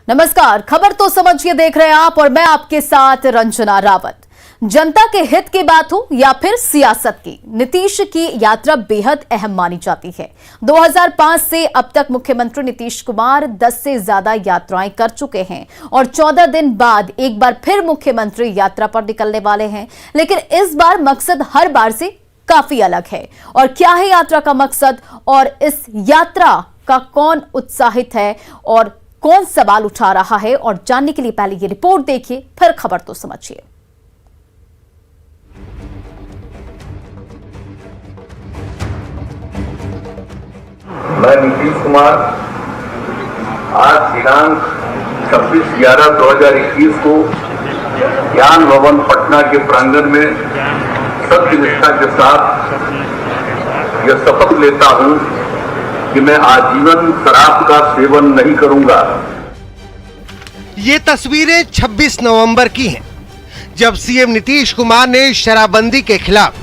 नमस्कार, खबर तो समझिए देख रहे हैं आप और मैं आपके साथ रंजना रावत। जनता के हित की बात हो या फिर सियासत की, नीतीश की यात्रा बेहद अहम मानी जाती है। 2005 से अब तक मुख्यमंत्री नीतीश कुमार 10 से ज्यादा यात्राएं कर चुके हैं और 14 दिन बाद एक बार फिर मुख्यमंत्री यात्रा पर निकलने वाले हैं। लेकिन इस बार मकसद हर बार से काफी अलग है। और क्या है यात्रा का मकसद और इस यात्रा का कौन उत्साहित है और कौन सवाल उठा रहा है, और जानने के लिए पहले ये रिपोर्ट देखिए, फिर खबर तो समझिए। मैं नीतीश कुमार आज दिनांक 26/11/2021 को ज्ञान भवन पटना के प्रांगण में सत्यनिष्ठा के साथ यह शपथ लेता हूं कि मैं आजीवन शराब का सेवन नहीं करूंगा। ये तस्वीरें 26 नवंबर की हैं, जब सीएम नीतीश कुमार ने शराबबंदी के खिलाफ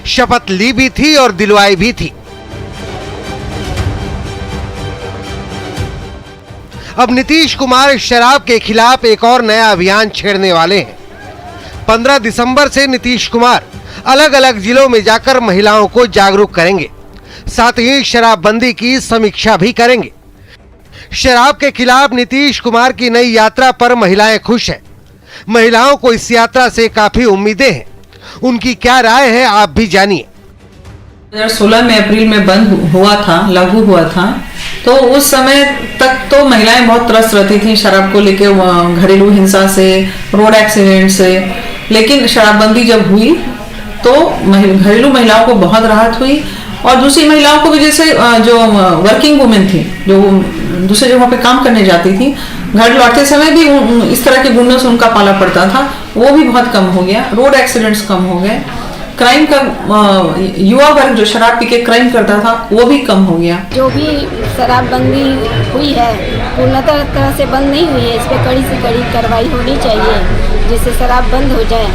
शपथ ली भी थी और दिलवाई भी थी। अब नीतीश कुमार शराब के खिलाफ एक और नया अभियान छेड़ने वाले हैं। 15 दिसंबर से नीतीश कुमार अलग अलग जिलों में जाकर महिलाओं को जागरूक करेंगे, साथ ही शराबबंदी की समीक्षा भी करेंगे। शराब के खिलाफ नीतीश कुमार की नई यात्रा पर महिलाएं खुश हैं। महिलाओं को इस यात्रा से काफी उम्मीदें हैं। उनकी क्या राय है, आप भी जानिए। 2016 में अप्रैल में बंद हुआ था, लागू हुआ था, तो उस समय तक तो महिलाएं बहुत त्रस्त रहती थी शराब को लेके, घरेलू हिंसा से, रोड एक्सीडेंट से। लेकिन शराबबंदी जब हुई तो घरेलू महिलाओं को बहुत राहत हुई और दूसरी महिलाओं को भी, जैसे जो वर्किंग वुमेन थी, जो दूसरे जगहों पे काम करने जाती थी, घर लौटते समय भी इस तरह के गुंडों से उनका पाला पड़ता था, वो भी बहुत कम हो गया। रोड एक्सीडेंट्स कम हो गए। क्राइम का युवा वर्ग जो शराब पी के क्राइम करता था वो भी कम हो गया। जो भी शराबबंदी हुई है पूर्णतः तरह से बंद नहीं हुई है, इस पर कड़ी से कड़ी कार्रवाई होनी चाहिए जिससे शराब बंद हो जाए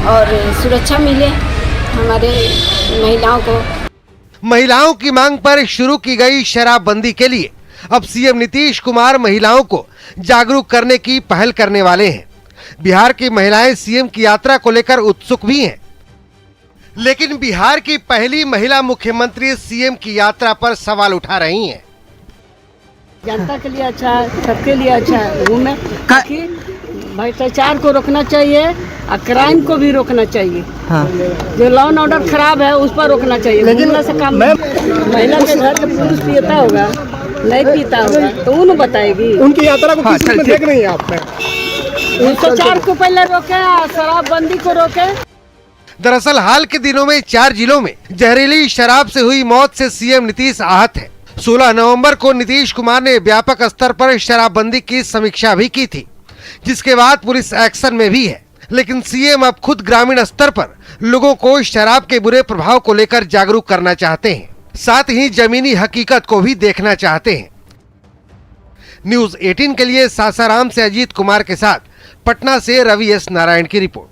और सुरक्षा मिले हमारे महिलाओं को। महिलाओं की मांग पर शुरू की गई शराबबंदी के लिए अब सीएम नीतीश कुमार महिलाओं को जागरूक करने की पहल करने वाले हैं। बिहार की महिलाएं सीएम की यात्रा को लेकर उत्सुक भी हैं, लेकिन बिहार की पहली महिला मुख्यमंत्री सीएम की यात्रा पर सवाल उठा रही हैं। जनता के लिए अच्छा है, सबके लिए अच्छा है। घूमे भ्रष्टाचार को रोकना चाहिए और क्राइम को भी रोकना चाहिए। हाँ। जो लॉ एंड ऑर्डर खराब है उस पर रोकना चाहिए। लेकिन से काम महिला के घर के पुरुष पीता होगा, नहीं पीता होगा तो उन्हें बताएगी। उनकी यात्रा को किस में देख रही है आपने? भ्रष्टाचार को पहले रोके, शराबबंदी को रोके। दरअसल हाल के दिनों में 4 जिलों में जहरीली शराब से हुई मौत से सीएम नीतीश आहत है। 16 नवंबर को नीतीश कुमार ने व्यापक स्तर पर शराबबंदी की समीक्षा भी की थी, जिसके बाद पुलिस एक्शन में भी है। लेकिन सीएम अब खुद ग्रामीण स्तर पर लोगों को शराब के बुरे प्रभाव को लेकर जागरूक करना चाहते हैं, साथ ही जमीनी हकीकत को भी देखना चाहते हैं। न्यूज़ 18 के लिए सासाराम से अजीत कुमार के साथ पटना से रवि एस नारायण की रिपोर्ट।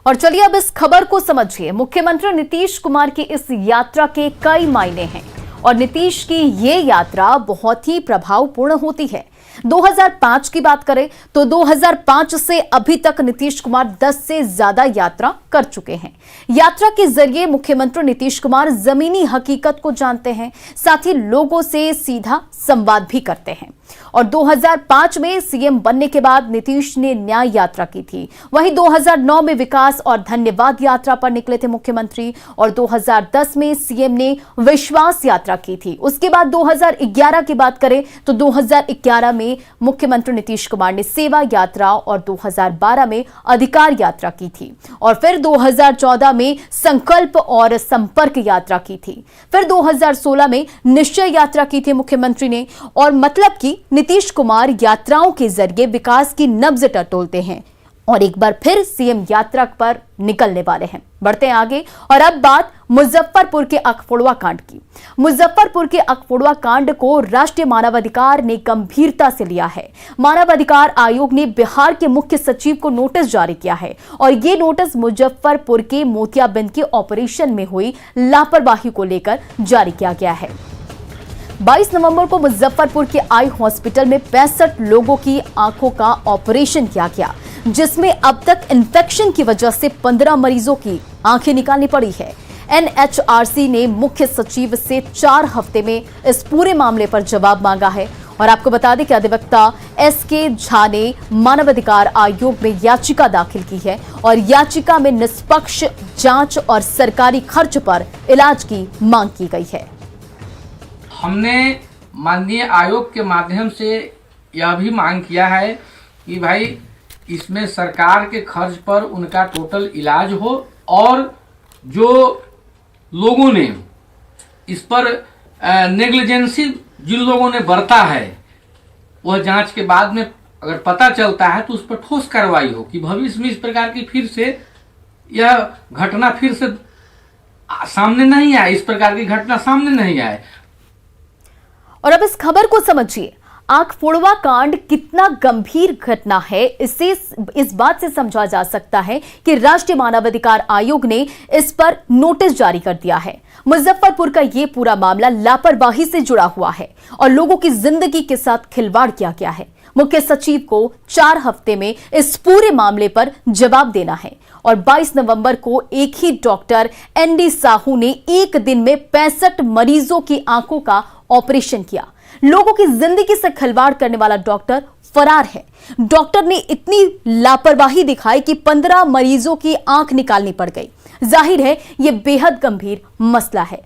और चलिए अब इस खबर को समझिए। मुख्यमंत्री नीतीश कुमार की इस यात्रा के कई मायने हैं और नीतीश की ये यात्रा बहुत ही प्रभावपूर्ण होती है। 2005 की बात करें तो 2005 से अभी तक नीतीश कुमार 10 से ज्यादा यात्रा कर चुके हैं। यात्रा के जरिए मुख्यमंत्री नीतीश कुमार जमीनी हकीकत को जानते हैं, साथ ही लोगों से सीधा संवाद भी करते हैं। और 2005 में सीएम बनने के बाद नीतीश ने न्याय यात्रा की थी। वहीं 2009 में विकास और धन्यवाद यात्रा पर निकले थे मुख्यमंत्री और 2010 में सीएम ने विश्वास यात्रा की थी। उसके बाद 2011 की बात करें तो 2011 में मुख्यमंत्री नीतीश कुमार ने सेवा यात्रा और 2012 में अधिकार यात्रा की थी और फिर 2014 में संकल्प और संपर्क यात्रा की थी। फिर 2016 में निश्चय यात्रा की थी मुख्यमंत्री ने। और मतलब कि नीतीश कुमार यात्राओं के जरिए विकास की नब्ज टटोलते हैं और एक बार फिर सीएम यात्रा पर निकलने वाले हैं। बढ़ते हैं आगे और अब बात मुजफ्फरपुर के अखफोड़वा कांड की। मुजफ्फरपुर के अखफोड़वा कांड को राष्ट्रीय मानवाधिकार ने गंभीरता से लिया है। मानवाधिकार आयोग ने बिहार के मुख्य सचिव को नोटिस जारी किया है और ये नोटिस मुजफ्फरपुर के मोतियाबिंद के ऑपरेशन में हुई लापरवाही को लेकर जारी किया गया है। 22 नवंबर को मुजफ्फरपुर के आई हॉस्पिटल में 65 लोगों की आंखों का ऑपरेशन किया गया, जिसमें अब तक इन्फेक्शन की वजह से 15 मरीजों की आंखें निकालनी पड़ी है। एनएचआरसी ने मुख्य सचिव से 4 हफ्ते में इस पूरे मामले पर जवाब मांगा है। और आपको बता दें कि अधिवक्ता एसके झा ने मानवाधिकार आयोग में याचिका दाखिल की है और याचिका में निष्पक्ष जांच और सरकारी खर्च पर इलाज की मांग की गई है। हमने माननीय आयोग के माध्यम से यह भी मांग किया है कि भाई इसमें सरकार के खर्च पर उनका टोटल इलाज हो और जो लोगों ने इस पर नेग्लिजेंसी जिन लोगों ने बरता है वह जांच के बाद में अगर पता चलता है तो उस पर ठोस कार्रवाई हो कि भविष्य में इस प्रकार की फिर से यह घटना फिर से सामने नहीं आए, इस प्रकार की घटना सामने नहीं आए। और अब इस खबर को समझिए। आंख फोड़वा कांड कितना गंभीर घटना है, इसे इस बात से समझा जा सकता है कि राष्ट्रीय मानवाधिकार आयोग ने इस पर नोटिस जारी कर दिया है। मुजफ्फरपुर का ये पूरा मामला लापरवाही से जुड़ा हुआ है और लोगों की जिंदगी के साथ खिलवाड़ किया गया है। मुख्य सचिव को 4 हफ्ते में इस पूरे मामले पर जवाब देना है और 22 नवंबर को एक ही डॉक्टर एनडी साहू ने एक दिन में 65 मरीजों की आंखों का ऑपरेशन किया। लोगों की जिंदगी से खिलवाड़ करने वाला डॉक्टर फरार है। डॉक्टर ने इतनी लापरवाही दिखाई कि 15 मरीजों की आंख निकालनी पड़ गई। जाहिर है यह बेहद गंभीर मसला है।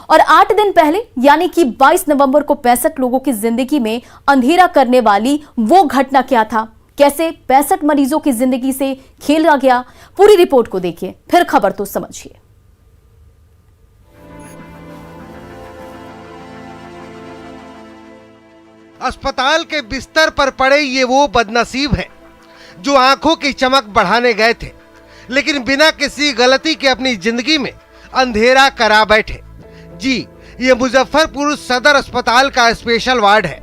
और 8 दिन पहले यानी कि 22 नवंबर को 65 लोगों की जिंदगी में अंधेरा करने वाली वो घटना क्या था, कैसे 65 मरीजों की जिंदगी से खेला गया, पूरी रिपोर्ट को देखिए, फिर खबर तो समझिए। अस्पताल के बिस्तर पर पड़े ये वो बदनसीब हैं जो आंखों की चमक बढ़ाने गए थे, लेकिन बिना किसी गलती के अपनी जिंदगी में अंधेरा करा बैठे। जी, ये मुजफ्फरपुर सदर अस्पताल का स्पेशल वार्ड है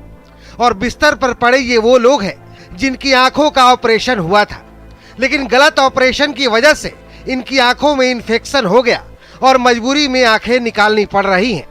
और बिस्तर पर पड़े ये वो लोग हैं जिनकी आंखों का ऑपरेशन हुआ था, लेकिन गलत ऑपरेशन की वजह से इनकी आंखों में इन्फेक्शन हो गया और मजबूरी में आंखें निकालनी पड़ रही हैं।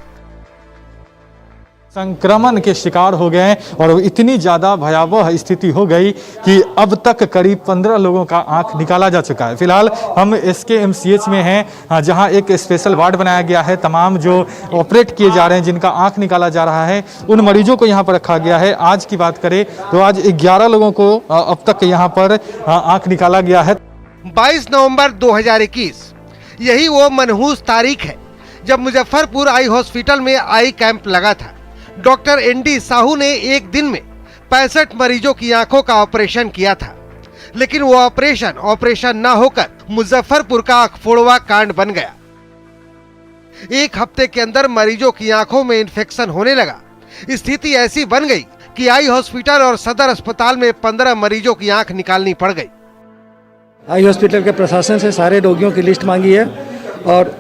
संक्रमण के शिकार हो गए और इतनी ज़्यादा भयावह स्थिति हो गई कि अब तक करीब 15 लोगों का आंख निकाला जा चुका है। फिलहाल हम SKMCH में हैं, जहां एक स्पेशल वार्ड बनाया गया है। तमाम जो ऑपरेट किए जा रहे हैं, जिनका आंख निकाला जा रहा है, उन मरीजों को यहां पर रखा गया है। आज की बात करें तो आज 11 लोगों को अब तक यहाँ पर आंख निकाला गया है। 22 नवंबर 2021 यही वो मनहूस तारीख है जब मुजफ्फरपुर आई हॉस्पिटल में आई कैंप लगा था। डॉक्टर एनडी साहू ने एक दिन में 65 मरीजों की आंखों का ऑपरेशन किया था, लेकिन वो ऑपरेशन न होकर मुजफ्फरपुर का आंख फोड़वा कांड बन गया। एक हफ्ते के अंदर मरीजों की आंखों में इन्फेक्शन होने लगा। स्थिति ऐसी बन गई कि आई हॉस्पिटल और सदर अस्पताल में 15 मरीजों की आंख निकालनी पड़ गई। आई हॉस्पिटल के प्रशासन से सारे रोगियों की लिस्ट मांगी है और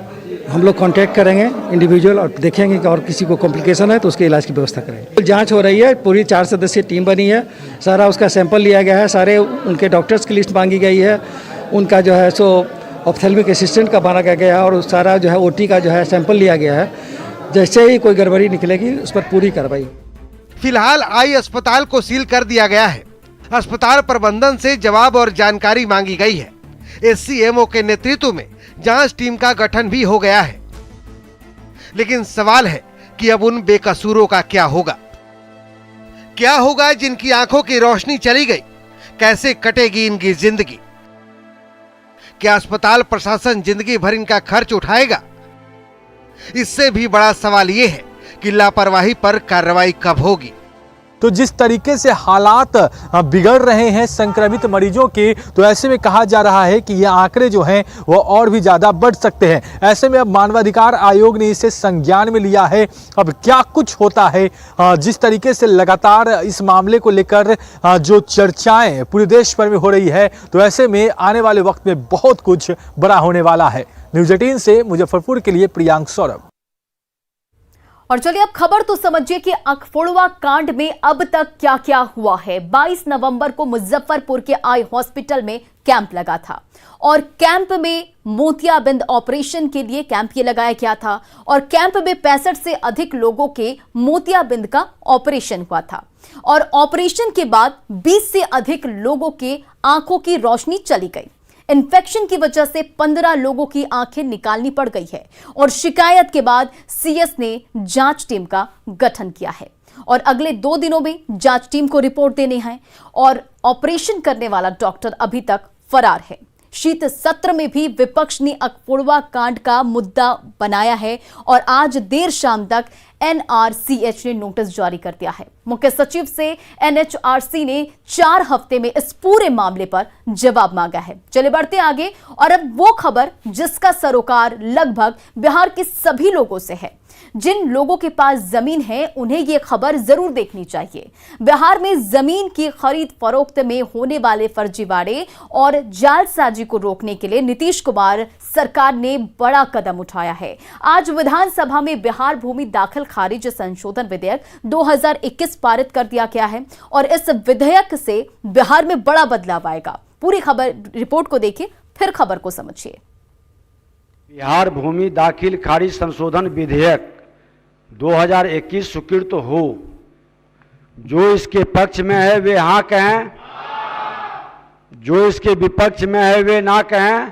हम लोग कांटेक्ट करेंगे इंडिविजुअल और देखेंगे कि और किसी को कॉम्प्लिकेशन है तो उसके इलाज की व्यवस्था करेंगे। जांच हो रही है, पूरी 4 सदस्यीय टीम बनी है, सारा उसका सैंपल लिया गया है, सारे उनके डॉक्टर्स की लिस्ट मांगी गई है, उनका जो है सो ऑप्थेल्मिक असिस्टेंट का माना गया है और सारा जो है OT का जो है सैंपल लिया गया है। जैसे ही कोई गड़बड़ी निकलेगी उस पर पूरी कार्रवाई। फिलहाल आई अस्पताल को सील कर दिया गया है। अस्पताल प्रबंधन से जवाब और जानकारी मांगी गई है। SCMO के नेतृत्व में जांच टीम का गठन भी हो गया है, लेकिन सवाल है कि अब उन बेकसूरों का क्या होगा? क्या होगा जिनकी आंखों की रोशनी चली गई? कैसे कटेगी इनकी जिंदगी? क्या अस्पताल प्रशासन जिंदगी भर इनका खर्च उठाएगा? इससे भी बड़ा सवाल यह है कि लापरवाही पर कार्रवाई कब होगी? तो जिस तरीके से हालात बिगड़ रहे हैं संक्रमित मरीजों के, तो ऐसे में कहा जा रहा है कि ये आंकड़े जो हैं वो और भी ज़्यादा बढ़ सकते हैं। ऐसे में अब मानवाधिकार आयोग ने इसे संज्ञान में लिया है। अब क्या कुछ होता है, जिस तरीके से लगातार इस मामले को लेकर जो चर्चाएं पूरे देश भर में हो रही है, तो ऐसे में आने वाले वक्त में बहुत कुछ बड़ा होने वाला है। न्यूज़ 18 से मुजफ्फरपुर के लिए प्रियांक सौरभ। और चलिए अब खबर तो समझिए कि अखफोड़वा कांड में अब तक क्या क्या हुआ है। 22 नवंबर को मुजफ्फरपुर के आई हॉस्पिटल में कैंप लगा था और कैंप में मोतियाबिंद ऑपरेशन के लिए कैंप ये लगाया गया था और कैंप में 65 से अधिक लोगों के मोतियाबिंद का ऑपरेशन हुआ था और ऑपरेशन के बाद 20 से अधिक लोगों के आंखों की रोशनी चली गई। इन्फेक्शन की वजह से 15 लोगों की आंखें निकालनी पड़ गई है और शिकायत के बाद सीएस ने जांच टीम का गठन किया है और अगले 2 दिनों में जांच टीम को रिपोर्ट देने हैं और ऑपरेशन करने वाला डॉक्टर अभी तक फरार है। शीत सत्र में भी विपक्ष ने अखफोड़वा कांड का मुद्दा बनाया है और आज देर शाम तक एनआरसीएच ने नोटिस जारी कर दिया है। मुख्य सचिव से एनएचआरसी ने 4 हफ्ते में इस पूरे मामले पर जवाब मांगा है। चले बढ़ते आगे और अब वो खबर जिसका सरोकार लगभग बिहार के सभी लोगों से है। जिन लोगों के पास जमीन है उन्हें ये खबर जरूर देखनी चाहिए। बिहार में जमीन की खरीद फरोख्त में होने वाले फर्जीवाड़े और जालसाजी को रोकने के लिए नीतीश कुमार सरकार ने बड़ा कदम उठाया है। आज विधानसभा में बिहार भूमि दाखिल खारिज संशोधन विधेयक 2021 पारित कर दिया गया है और इस विधेयक से बिहार में बड़ा बदलाव आएगा। पूरी खबर रिपोर्ट को देखिए, फिर खबर को समझिए। बिहार भूमि दाखिल खारिज संशोधन विधेयक 2021 स्वीकृत हो। जो इसके पक्ष में है वे हाँ कहें, जो इसके विपक्ष में है वे ना कहें।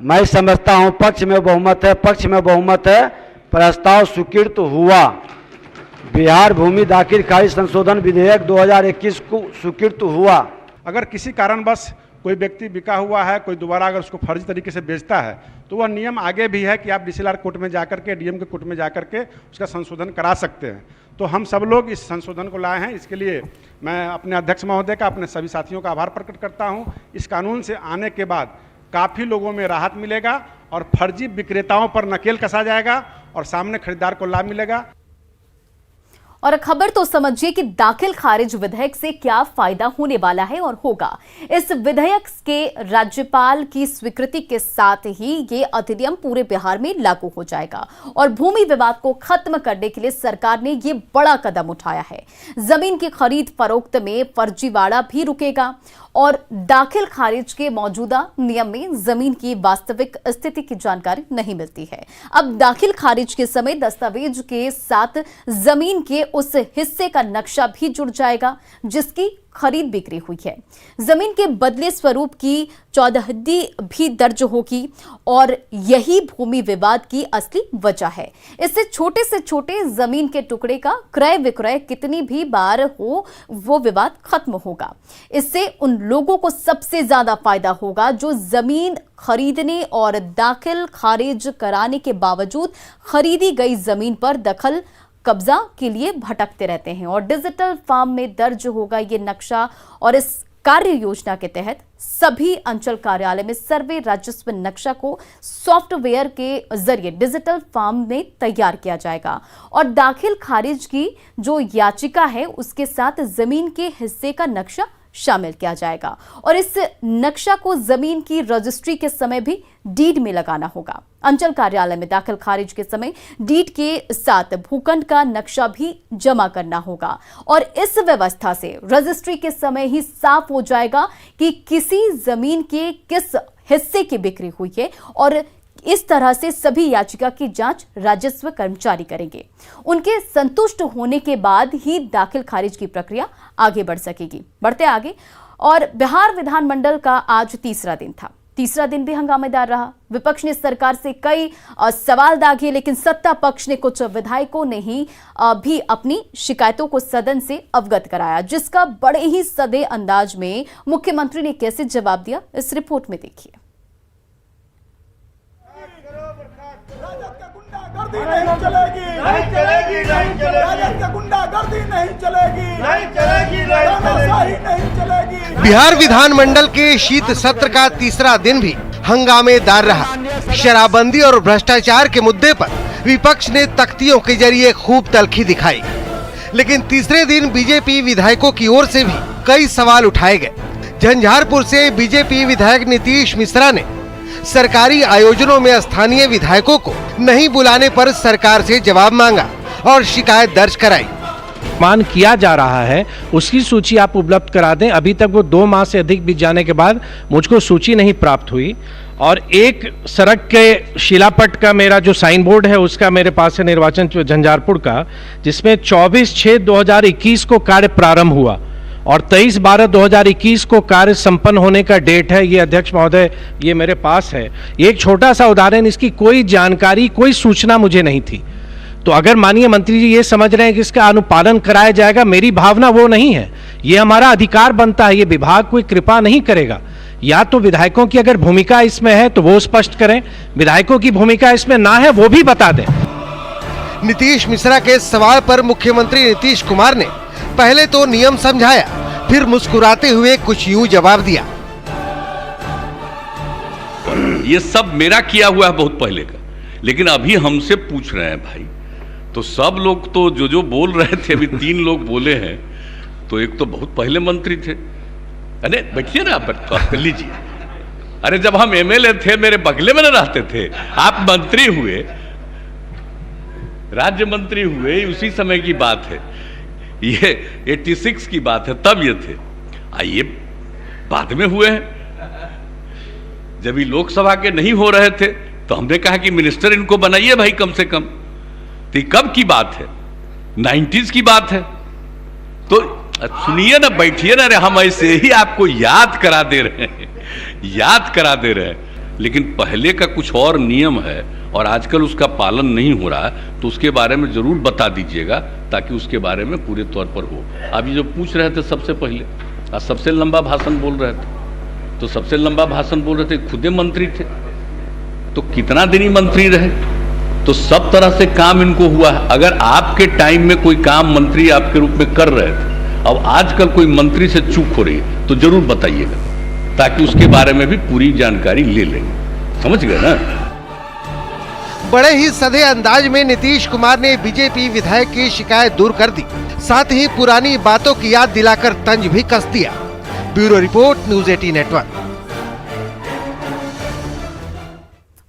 मैं समझता हूं पक्ष में बहुमत है, पक्ष में बहुमत है। प्रस्ताव स्वीकृत हुआ। बिहार भूमि दाखिल खारिज संशोधन विधेयक 2021 को स्वीकृत हुआ। अगर किसी कारणवश कोई व्यक्ति बिका हुआ है, कोई दोबारा अगर उसको फर्जी तरीके से बेचता है तो वह नियम आगे भी है कि आप डीसीएलआर कोर्ट में जाकर के, डीएम के कोर्ट में जाकर के उसका संशोधन करा सकते हैं। तो हम सब लोग इस संशोधन को लाए हैं। इसके लिए मैं अपने अध्यक्ष महोदय का, अपने सभी साथियों का आभार प्रकट करता हूं। इस कानून से आने के बाद काफ़ी लोगों में राहत मिलेगा और फर्जी विक्रेताओं पर नकेल कसा जाएगा और सामने खरीदार को लाभ मिलेगा। और खबर तो समझिए कि दाखिल खारिज विधेयक से क्या फायदा होने वाला है और होगा। इस विधेयक के राज्यपाल की स्वीकृति के साथ ही ये अधिनियम पूरे बिहार में लागू हो जाएगा और भूमि विवाद को खत्म करने के लिए सरकार ने ये बड़ा कदम उठाया है। जमीन की खरीद फरोख्त में फर्जीवाड़ा भी रुकेगा और दाखिल खारिज के मौजूदा नियम में जमीन की वास्तविक स्थिति की जानकारी नहीं मिलती है। अब दाखिल खारिज के समय दस्तावेज के साथ जमीन के उस हिस्से का नक्शा भी जुड़ जाएगा जिसकी खरीद बिक्री हुई है। जमीन के बदले स्वरूप की चौदहदी भी दर्ज होगी और यही भूमि विवाद की असली वजह है। इससे छोटे से छोटे जमीन के टुकड़े का क्रय विक्रय कितनी भी बार हो वो विवाद खत्म होगा। इससे उन लोगों को सबसे ज्यादा फायदा होगा जो जमीन खरीदने और दाखिल खारिज कराने के बावजूद खरीदी गई जमीन पर दखल कब्जा के लिए भटकते रहते हैं और डिजिटल फार्म में दर्ज होगा ये नक्शा और इस कार्य योजना के तहत सभी अंचल कार्यालय में सर्वे राजस्व नक्शा को सॉफ्टवेयर के जरिए डिजिटल फार्म में तैयार किया जाएगा और दाखिल खारिज की जो याचिका है उसके साथ जमीन के हिस्से का नक्शा शामिल किया जाएगा और इस नक्शा को जमीन की रजिस्ट्री के समय भी डीड में लगाना होगा। अंचल कार्यालय में दाखिल खारिज के समय डीड के साथ भूखंड का नक्शा भी जमा करना होगा और इस व्यवस्था से रजिस्ट्री के समय ही साफ हो जाएगा कि किसी जमीन के किस हिस्से की बिक्री हुई है और इस तरह से सभी याचिका की जांच राजस्व कर्मचारी करेंगे। उनके संतुष्ट होने के बाद ही दाखिल खारिज की प्रक्रिया आगे बढ़ सकेगी। बढ़ते आगे और बिहार विधानमंडल का आज तीसरा दिन था। तीसरा दिन भी हंगामेदार रहा। विपक्ष ने सरकार से कई सवाल दागे लेकिन सत्ता पक्ष ने कुछ विधायकों ने ही भी अपनी शिकायतों को सदन से अवगत कराया जिसका बड़े ही सधे अंदाज में मुख्यमंत्री ने कैसे जवाब दिया इस रिपोर्ट में देखिए। नहीं चलेगी, नहीं चलेगी, नहीं चलेगी, राजद का गुंडागर्दी नहीं चलेगी, नहीं चलेगी, नहीं चलेगी। बिहार विधानमंडल के शीत सत्र का तीसरा दिन भी हंगामेदार रहा। शराबबंदी और भ्रष्टाचार के मुद्दे पर विपक्ष ने तख्तियों के जरिए खूब तल्खी दिखाई, लेकिन तीसरे दिन बीजेपी विधायकों की ओर से भी कई सवाल उठाए गए। झंझारपुर से बीजेपी विधायक नीतीश मिश्रा ने सरकारी आयोजनों में स्थानीय विधायकों को नहीं बुलाने पर सरकार से जवाब मांगा और शिकायत दर्ज कराई। मान किया जा रहा है उसकी सूची आप उपलब्ध करा दें। अभी तक वो 2 माह से अधिक बीत जाने के बाद मुझको सूची नहीं प्राप्त हुई। और एक सड़क के शिलापट का मेरा जो साइन बोर्ड है उसका मेरे पास है निर्वाचन झंझारपुर का, जिसमें 24/6/2021 को कार्य प्रारंभ हुआ और 23/12/2021 को कार्य संपन्न होने का डेट है। ये अध्यक्ष महोदय ये मेरे पास है। ये एक छोटा सा उदाहरण, इसकी कोई जानकारी कोई सूचना मुझे नहीं थी। तो अगर माननीय मंत्री जी ये समझ रहे हैं कि इसका अनुपालन कराया जाएगा, मेरी भावना वो नहीं है। ये हमारा अधिकार बनता है, ये विभाग कोई कृपा नहीं करेगा। या तो विधायकों की अगर भूमिका इसमें है तो वो स्पष्ट करें, विधायकों की भूमिका इसमें ना है वो भी बता दें। नीतीश मिश्रा के सवाल पर मुख्यमंत्री नीतीश कुमार ने पहले तो नियम समझाया, फिर मुस्कुराते हुए कुछ यूं जवाब दिया। ये सब मेरा किया हुआ है बहुत पहले का, लेकिन अभी हमसे पूछ रहे हैं भाई। तो सब लोग तो जो बोल रहे थे, अभी 3 लोग बोले हैं, तो एक तो बहुत पहले मंत्री थे। अरे बैठिए ना, आप लीजिए। अरे जब हम एमएलए थे मेरे बगले में न रहते थे, आप मंत्री हुए, राज्य मंत्री हुए, उसी समय की बात है। ये 86 की बात है, तब ये थे। ये बाद में हुए हैं। जब ये लोकसभा के नहीं हो रहे थे तो हमने कहा कि मिनिस्टर इनको बनाइए भाई कम से कम। तो ये कब की बात है? 90s की बात है। तो सुनिए ना, बैठिए ना। हम ऐसे ही आपको याद करा दे रहे हैं, याद करा दे रहे हैं। लेकिन पहले का कुछ और नियम है और आजकल उसका पालन नहीं हो रहा है, तो उसके बारे में जरूर बता दीजिएगा ताकि उसके बारे में पूरे तौर पर हो। अब ये जो पूछ रहे थे सबसे पहले, आज सबसे लंबा भाषण बोल रहे थे, तो सबसे लंबा भाषण बोल रहे थे, खुदे मंत्री थे, तो कितना दिन ही मंत्री रहे? तो सब तरह से काम इनको हुआ है। अगर आपके टाइम में कोई काम मंत्री आपके रूप में कर रहे थे, अब आजकल कोई मंत्री से चूक हो रही है, तो जरूर बताइएगा ताकि उसके बारे में भी पूरी जानकारी ले लेंगे। समझ गए ना? बड़े ही सधे अंदाज में नीतीश कुमार ने बीजेपी विधायक की शिकायत दूर कर दी, साथ ही पुरानी बातों की याद दिलाकर तंज भी कस दिया। Bureau report, news 18 network.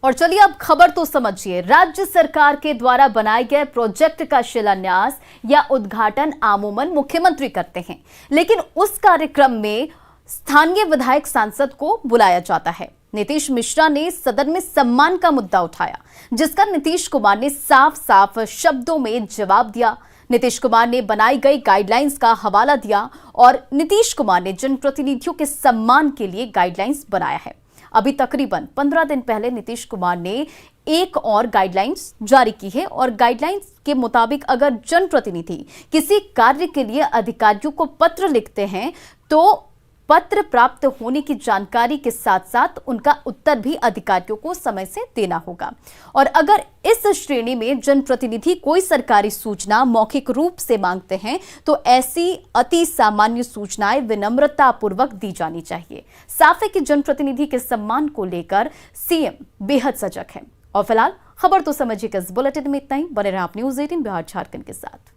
और चलिए अब खबर तो समझिए। राज्य सरकार के द्वारा बनाए गए प्रोजेक्ट का शिलान्यास या उद्घाटन आमूमन मुख्यमंत्री करते हैं, लेकिन उस कार्यक्रम में स्थानीय विधायक सांसद को बुलाया जाता है। नीतीश मिश्रा ने सदन में सम्मान का मुद्दा उठाया, जिसका नीतीश कुमार ने साफ साफ शब्दों में जवाब दिया। नीतीश कुमार ने बनाई गई गाइडलाइंस का हवाला दिया और नीतीश कुमार ने जनप्रतिनिधियों के सम्मान के लिए गाइडलाइंस बनाया है। अभी तकरीबन 15 दिन पहले नीतीश कुमार ने एक और गाइडलाइंस जारी की है और गाइडलाइंस के मुताबिक अगर जनप्रतिनिधि किसी कार्य के लिए अधिकारियों को पत्र लिखते हैं तो पत्र प्राप्त होने की जानकारी के साथ साथ उनका उत्तर भी अधिकारियों को समय से देना होगा। और अगर इस श्रेणी में जनप्रतिनिधि कोई सरकारी सूचना मौखिक रूप से मांगते हैं तो ऐसी अति सामान्य सूचनाएं विनम्रता पूर्वक दी जानी चाहिए। साफ है कि जनप्रतिनिधि के सम्मान को लेकर सीएम बेहद सजग है। और फिलहाल खबर तो समझिए इस बुलेटिन में इतना ही। बने रहे आप न्यूज़ 18 बिहार झारखंड के साथ।